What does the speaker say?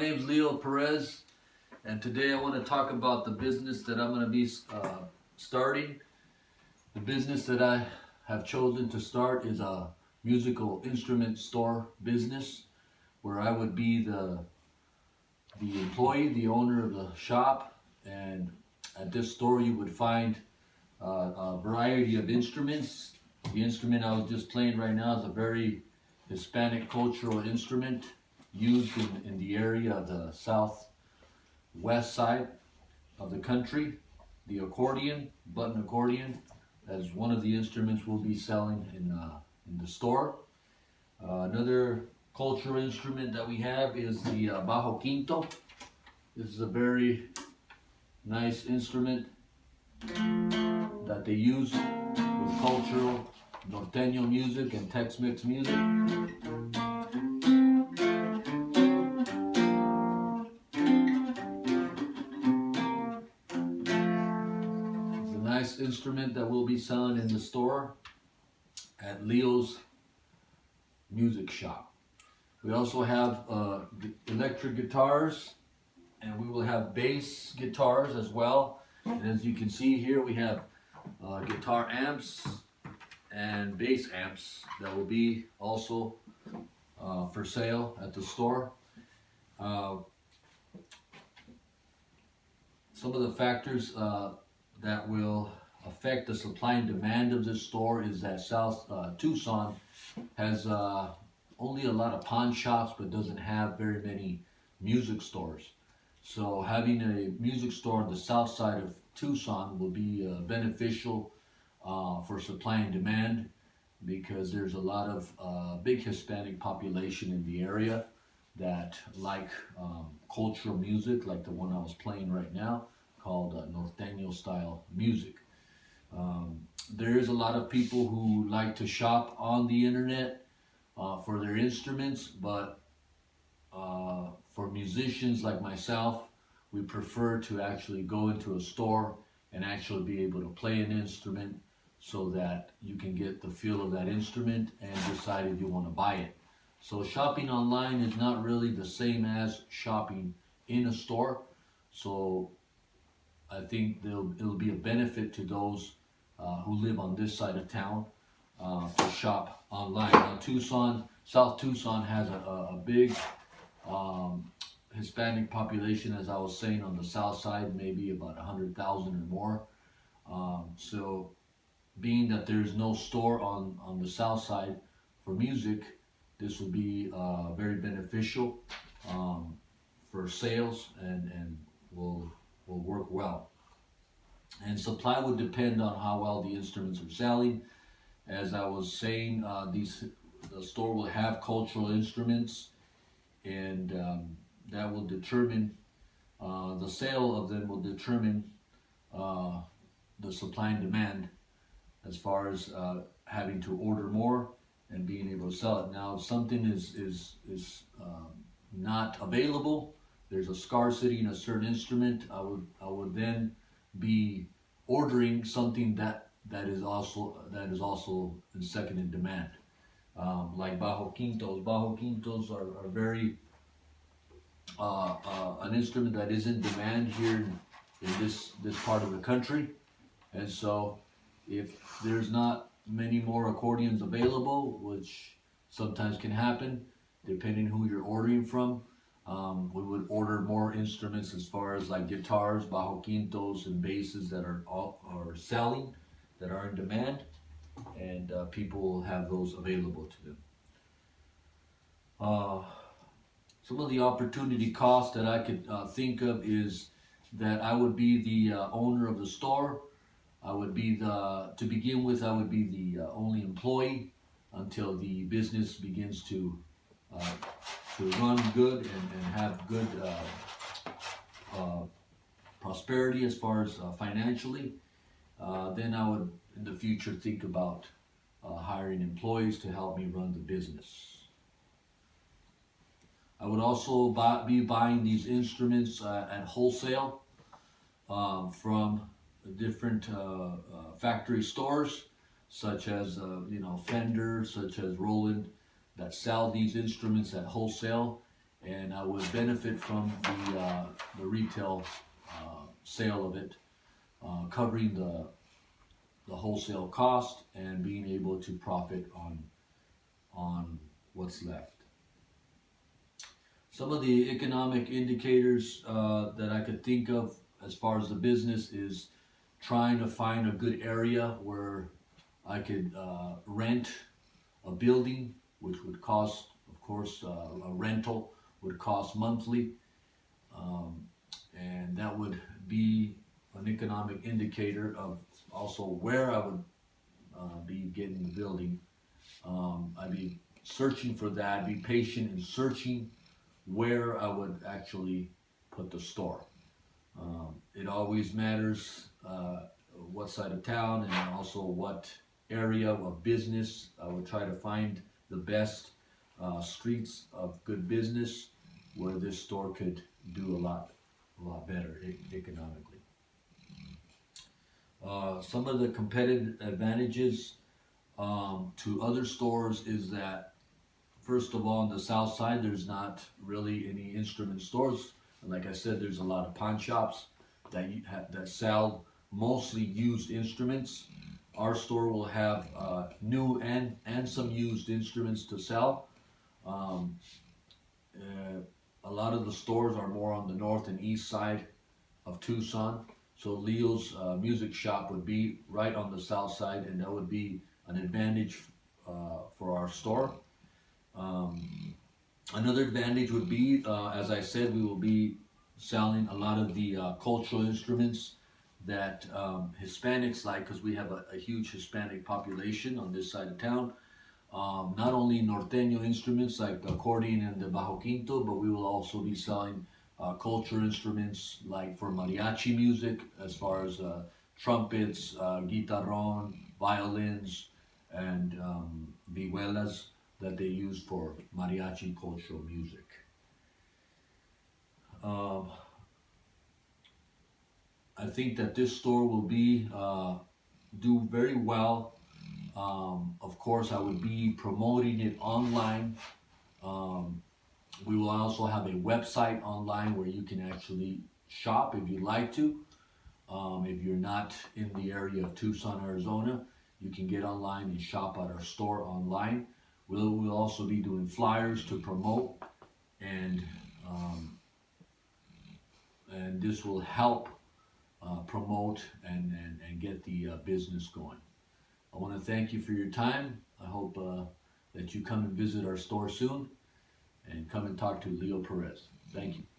name is Leo Perez, and today I want to talk about the business that I'm going to be starting. The business that I have chosen to start is a musical instrument store business, where I would be the employee, the owner of the shop, and at this store you would find a variety of instruments. The instrument I was just playing right now is a very Hispanic cultural instrument used in the area of the southwest side of the country. The accordion, button accordion, as one of the instruments we'll be selling in the store. Another cultural instrument that we have is the bajo quinto. This is a very nice instrument that they use with cultural norteño music and Tex-Mex music. It's a nice instrument that we'll be selling in the store at Leo's Music Shop. We also have electric guitars, and we will have bass guitars as well. And as you can see here, we have guitar amps and bass amps that will be also for sale at the store. Some of the factors that will affect the supply and demand of this store is that South Tucson has only a lot of pawn shops, but doesn't have very many music stores. So having a music store on the south side of Tucson will be beneficial for supply and demand, because there's a lot of big Hispanic population in the area that like cultural music, like the one I was playing right now, called norteño style music. There is a lot of people who like to shop on the internet for their instruments, but for musicians like myself, we prefer to actually go into a store and actually be able to play an instrument, so that you can get the feel of that instrument and decide if you want to buy it. So shopping online is not really the same as shopping in a store. So I think it'll be a benefit to those who live on this side of town to shop online. Now South Tucson has a big Hispanic population, as I was saying, on the south side, maybe about 100,000 or more. So being that there's no store on the south side for music, this will be very beneficial for sales, and will work well. And supply would depend on how well the instruments are selling. As I was saying, the store will have cultural instruments, and that will determine the sale of them will determine the supply and demand, as far as having to order more and being able to sell it. Now, if something is not available, there's a scarcity in a certain instrument, I would then be ordering something that is also in second in demand. Like bajo quintos. Bajo quintos are very an instrument that is in demand here in this part of the country, and so if there's not many more accordions available, which sometimes can happen depending who you're ordering from, we would order more instruments, as far as like guitars, bajo quintos, and basses that are selling, that are in demand, and people will have those available to them. Some of the opportunity costs that I could think of is that I would be the owner of the store. I would be to begin with, I would be the only employee until the business begins to run good and have good prosperity as far as financially. Then I would, in the future, think about hiring employees to help me run the business. I would also be buying these instruments at wholesale from different factory stores, such as Fender, such as Roland, that sell these instruments at wholesale, and I would benefit from the retail sale of it, covering the wholesale cost and being able to profit on what's left. Some of the economic indicators that I could think of as far as the business is trying to find a good area where I could rent a building, which would cost, of course, a rental would cost monthly, and that would be an economic indicator of also where I would be getting the building. I'd be searching for that, be patient in searching where I would actually put the store. It always matters what side of town and also what area of business. I would try to find the best streets of good business where this store could do a lot better economically. Some of the competitive advantages to other stores is that, first of all, on the south side, there's not really any instrument stores. And like I said, there's a lot of pawn shops that sell mostly used instruments. Our store will have new and some used instruments to sell. A lot of the stores are more on the north and east side of Tucson. So Leo's music shop would be right on the south side, and that would be an advantage for our store. Another advantage would be, as I said, we will be selling a lot of the cultural instruments that Hispanics like, because we have a huge Hispanic population on this side of town. Not only norteño instruments like the accordion and the bajo quinto, but we will also be selling cultural instruments like for mariachi music, as far as trumpets, guitarron, violins, and vihuelas that they use for mariachi cultural music. I think that this store will be do very well. Of course, I would be promoting it online. We will also have a website online where you can actually shop if you'd like to. If you're not in the area of Tucson, Arizona, you can get online and shop at our store online. We'll also be doing flyers to promote, and this will help promote and get the business going. I want to thank you for your time. I hope that you come and visit our store soon and come and talk to Leo Perez. Thank you.